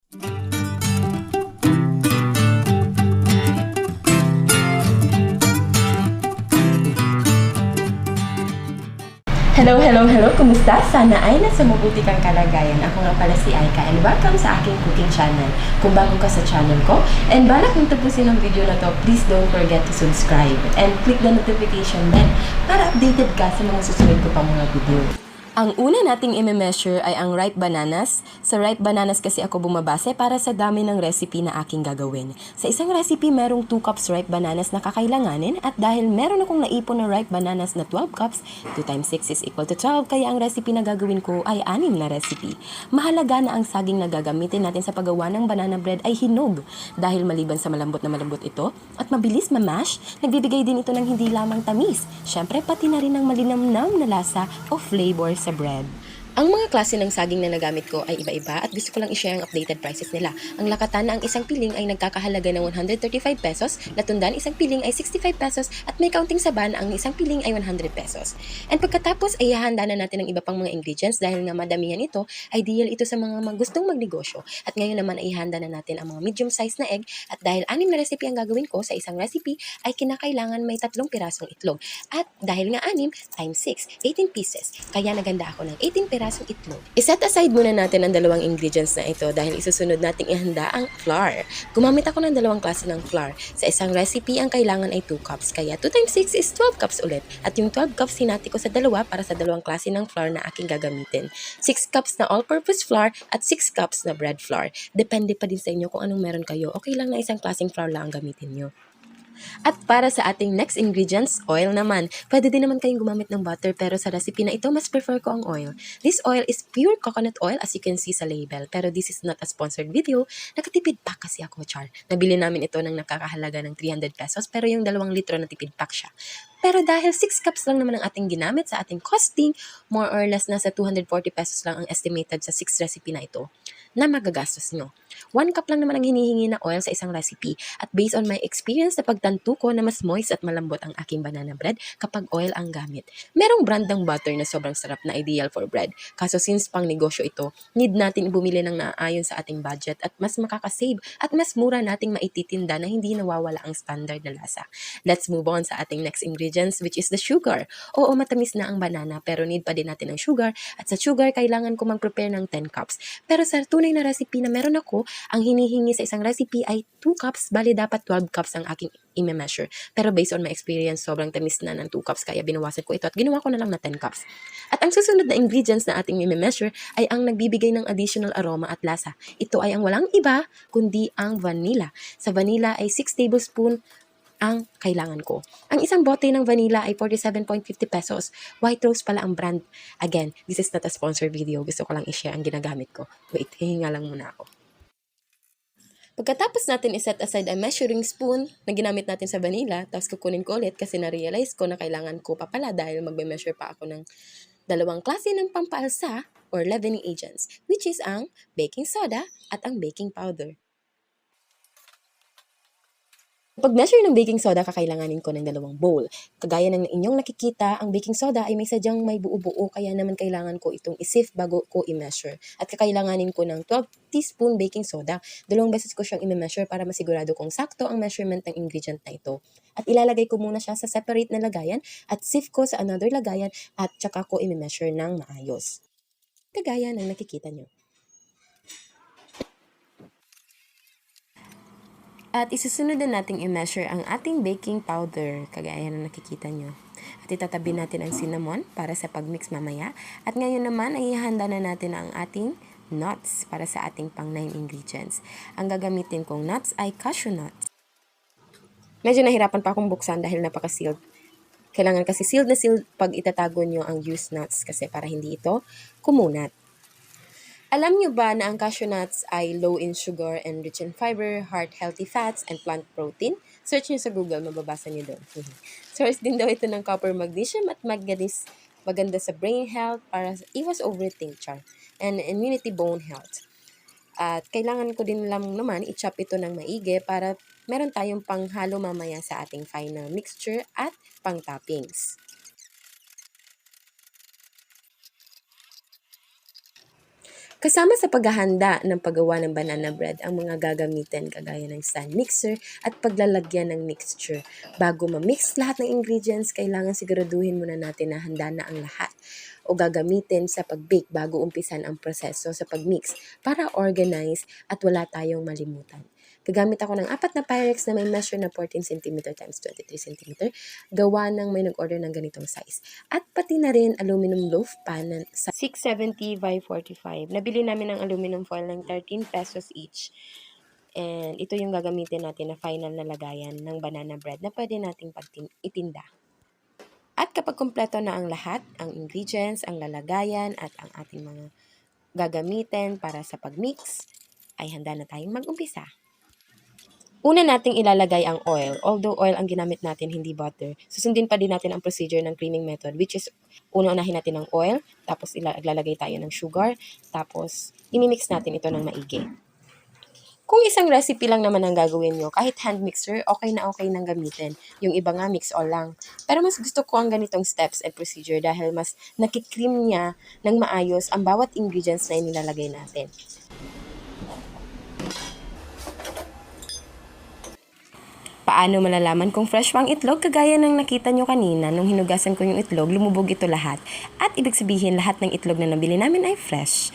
Hello, hello, hello! Kumusta? Sana ay nasa mabuti kang kalagayan. Ako nga pala si Aika and welcome sa aking cooking channel. Kung bago ka sa channel ko and balak mong tapusin ang video na to, please don't forget to subscribe and click the notification bell para updated ka sa mga susunod ko pang mga video. Ang una nating i-measure ay ang ripe bananas. Sa ripe bananas kasi ako bumabase para sa dami ng recipe na aking gagawin. Sa isang recipe, merong 2 cups ripe bananas na kakailanganin at dahil meron akong naipon na ripe bananas na 12 cups, 2 times 6 is equal to 12, kaya ang recipe na gagawin ko ay 6 na recipe. Mahalaga na ang saging na gagamitin natin sa paggawa ng banana bread ay hinog dahil maliban sa malambot na malambot ito at mabilis ma-mash, nagbibigay din ito ng hindi lamang tamis, syempre pati na rin ng malinamnam na lasa o flavor sa bread. Ang mga klase ng saging na nagamit ko ay iba-iba at gusto ko lang i-share ang updated prices nila. Ang lakatan na ang isang piling ay nagkakahalaga ng 135 pesos, latundan isang piling ay 65 pesos at may counting saban ang isang piling ay 100 pesos. And pagkatapos ay ihahanda na natin ang iba pang mga ingredients dahil nga madamihan ito, ideal ito sa mga gustong magnegosyo. At ngayon naman ay ihahanda na natin ang mga medium size na egg at dahil 6 na recipe ang gagawin ko sa isang recipe ay kinakailangan may 3 pirasong itlog. At dahil nga 6 times 6, 18 pieces, kaya naganda ako ng 18 pirasong itlog. I-set aside muna natin ang dalawang ingredients na ito dahil isusunod nating ihanda ang flour. Gumamit ako ng dalawang klase ng flour. Sa isang recipe, ang kailangan ay 2 cups, kaya 2 times 6 is 12 cups ulit. At yung 12 cups, hinati ko sa dalawa para sa dalawang klase ng flour na aking gagamitin. 6 cups na all-purpose flour at 6 cups na bread flour. Depende pa din sa inyo kung anong meron kayo. Okay lang na isang klaseng flour lang ang gamitin nyo. At para sa ating next ingredients, oil naman. Pwede din naman kayong gumamit ng butter pero sa recipe na ito, mas prefer ko ang oil. This oil is pure coconut oil as you can see sa label. Pero this is not a sponsored video. Nakatipid pack kasi ako, char. Nabili namin ito ng nakakahalaga ng 300 pesos pero yung 2 litro na tipid pack siya. Pero dahil 6 cups lang naman ang ating ginamit sa ating costing, more or less nasa 240 pesos lang ang estimated sa 6 recipe na ito na magagastos nyo. 1 cup lang naman ang hinihingi na oil sa isang recipe at based on my experience na pagtanto ko na mas moist at malambot ang aking banana bread kapag oil ang gamit. Merong brand ng butter na sobrang sarap na ideal for bread. Kaso since pang negosyo ito, need natin bumili ng naaayon sa ating budget at mas makakasave at mas mura nating maititinda na hindi nawawala ang standard na lasa. Let's move on sa ating next ingredients which is the sugar. Oo, matamis na ang banana pero need pa din natin ng sugar at sa sugar kailangan ko mag-prepare ng 10 cups. Pero sa tunay na recipe na meron ako, ang hinihingi sa isang recipe ay 2 cups, bali dapat 12 cups ang aking i-measure. Pero based on my experience, sobrang tamis na ng 2 cups kaya binawasan ko ito at ginawa ko na lang na 10 cups. At ang susunod na ingredients na ating i-measure ay ang nagbibigay ng additional aroma at lasa. Ito ay ang walang iba kundi ang vanilla. Sa vanilla ay 6 tablespoon ang kailangan ko. Ang isang bote ng vanilla ay 47.50 pesos. White Rose pala ang brand. Again, this is not a sponsored video. Gusto ko lang i-share ang ginagamit ko. Wait, hihinga lang muna ako. Pagkatapos natin iset aside ang measuring spoon na ginamit natin sa vanilla, tapos kukunin ko ulit kasi na-realize ko na kailangan ko pa pala dahil magme-measure pa ako ng dalawang klase ng pampaalsa or leavening agents, which is ang baking soda at ang baking powder. Pag measure ng baking soda, kakailanganin ko ng 2 bowl. Kagaya ng inyong nakikita, ang baking soda ay may sadyang may buo-buo, kaya naman kailangan ko itong i-sift bago ko i-measure. At kakailanganin ko ng 12 teaspoon baking soda. 2 beses ko siyang i-measure para masigurado kong sakto ang measurement ng ingredient na ito. At ilalagay ko muna siya sa separate na lagayan at sift ko sa another lagayan at tsaka ko i-measure ng maayos. Kagaya ng nakikita nyo. At isusunod na nating i-measure ang ating baking powder, kagaya na nakikita nyo. At itatabi natin ang cinnamon para sa pagmix mamaya. At ngayon naman ay ihanda na natin ang ating nuts para sa ating pang 9 ingredients. Ang gagamitin kong nuts ay cashew nuts. Medyo nahirapan pa akong buksan dahil napaka-sealed. Kailangan kasi sealed na sealed pag itatago nyo ang used nuts kasi para hindi ito kumunat. Alam nyo ba na ang cashew nuts ay low in sugar and rich in fiber, heart-healthy fats, and plant protein? Search nyo sa Google, mababasa nyo doon. Source din daw ito ng copper, magnesium, at manganese. Maganda sa brain health para iwas overthink, and immunity bone health. At kailangan ko din lang naman i-chop ito ng maigi para meron tayong panghalo mamaya sa ating final mixture at pang-toppings. Kasama sa paghahanda ng paggawa ng banana bread ang mga gagamitin kagaya ng stand mixer at paglalagyan ng mixture. Bago ma-mix lahat ng ingredients, kailangan siguraduhin muna natin na handa na ang lahat o gagamitin sa pag-bake bago umpisan ang proseso sa pag-mix para organize at wala tayong malimutan. Gagamit ako ng 4 na Pyrex na may measure na 14 cm x 23 cm, gawa ng may nag-order ng ganitong size. At pati na rin aluminum loaf pan sa 670 by 45. Nabili namin ng aluminum foil ng 13 pesos each. And ito yung gagamitin natin na final na lagayan ng banana bread na pwede nating itinda. At kapag kumpleto na ang lahat, ang ingredients, ang lalagayan at ang ating mga gagamitin para sa pag-mix, ay handa na tayong mag-umpisa. Una nating ilalagay ang oil. Although oil ang ginamit natin, hindi butter, susundin pa din natin ang procedure ng creaming method, which is una-unahin natin ng oil, tapos ilalagay tayo ng sugar, tapos imimix natin ito ng maigi. Kung isang recipe lang naman ang gagawin nyo, kahit hand mixer, okay na okay nang gamitin. Yung iba nga, mix all lang. Pero mas gusto ko ang ganitong steps and procedure dahil mas nakikream niya ng maayos ang bawat ingredients na inilalagay natin. Paano malalaman kung fresh pa ang itlog? Kagaya ng nakita nyo kanina, nung hinugasan ko yung itlog, lumubog ito lahat. At ibig sabihin, lahat ng itlog na nabili namin ay fresh.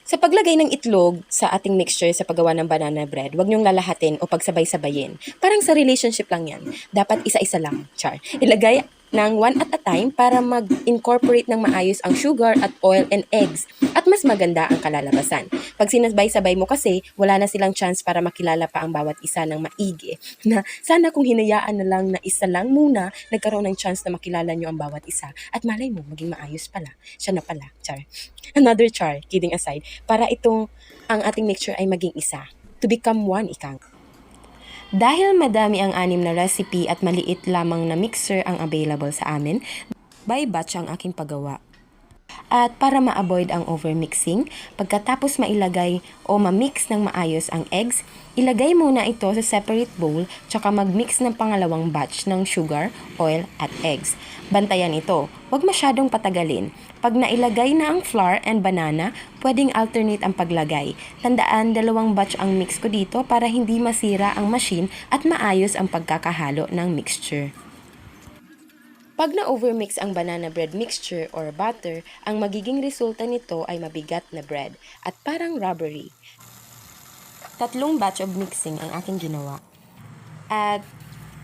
Sa paglagay ng itlog sa ating mixture sa paggawa ng banana bread, huwag niyong lalahatin o pagsabay-sabayin. Parang sa relationship lang yan. Dapat isa-isa lang, char. Ilagay ng one at a time para mag-incorporate ng maayos ang sugar at oil and eggs at mas maganda ang kalalabasan. Pag sinabay-sabay mo kasi, wala na silang chance para makilala pa ang bawat isa ng maigi. Na sana kung hinayaan na lang na isa lang muna, nagkaroon ng chance na makilala nyo ang bawat isa at malay mo, maging maayos pala. Siya na pala, char. Another char, kidding aside, para itong ang ating mixture ay maging isa. To become one, ikang. Dahil madami ang 6 na recipe at maliit lamang na mixer ang available sa amin, by batch ang aking paggawa. At para ma-avoid ang overmixing, pagkatapos mailagay o ma-mix ng maayos ang eggs, ilagay muna ito sa separate bowl tsaka mag-mix ng pangalawang batch ng sugar, oil at eggs. Bantayan ito, huwag masyadong patagalin. Pag nailagay na ang flour and banana, pwedeng alternate ang paglagay. Tandaan, 2 batch ang mix ko dito para hindi masira ang machine at maayos ang pagkakahalo ng mixture. Pag na-overmix ang banana bread mixture or butter, ang magiging resulta nito ay mabigat na bread at parang rubbery. 3 batch of mixing ang aking ginawa. At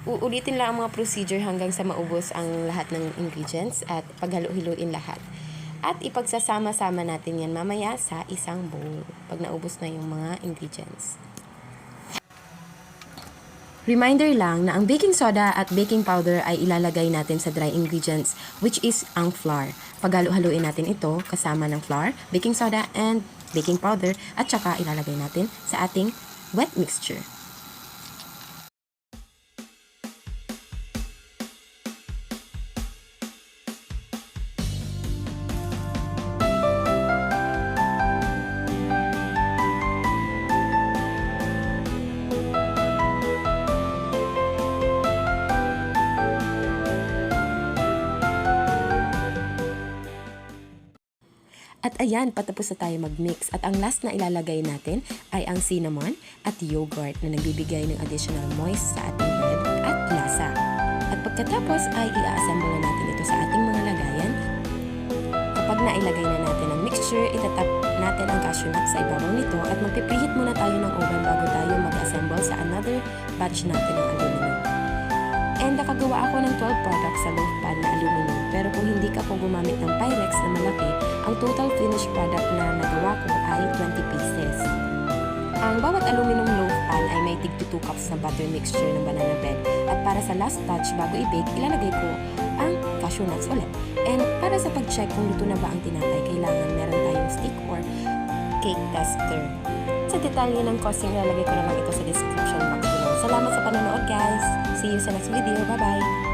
uulitin lang ang mga procedure hanggang sa maubos ang lahat ng ingredients at paghalo-hiluin lahat. At ipagsasama-sama natin yan mamaya sa isang bowl pag naubos na yung mga ingredients. Reminder lang na ang baking soda at baking powder ay ilalagay natin sa dry ingredients, which is ang flour. Paghalo-haluin natin ito kasama ng flour, baking soda, and baking powder at saka ilalagay natin sa ating wet mixture. At ayan, patapos na tayo mag-mix. At ang last na ilalagay natin ay ang cinnamon at yogurt na nagbibigay ng additional moist sa ating bread at lasa. At pagkatapos ay i-assemble na natin ito sa ating mga lagayan. Kapag nailagay na natin ang mixture, itatap natin ang cashew nuts sa ibabaw nito at magpipreheat muna tayo ng oven bago tayo mag-assemble sa another batch natin ng aluminum. And nakagawa ako ng 12 products sa loaf pan na aluminum. Pero kung hindi ka po gumamit ng Pyrex na malaki, ang total finished product na nagawa ko ay 20 pieces. Ang bawat aluminum loaf pan ay may tig 2 cups na butter mixture ng banana bread. At para sa last touch bago i-bake, ilalagay ko ang cashew nuts ulit. And para sa pag-check kung luto na ba ang tinapay, kailangan meron tayong stick or cake tester. Sa detalye ng costing, ilalagay ko naman ito sa description box below. Salamat sa panonood guys! See you sa next video. Bye-bye!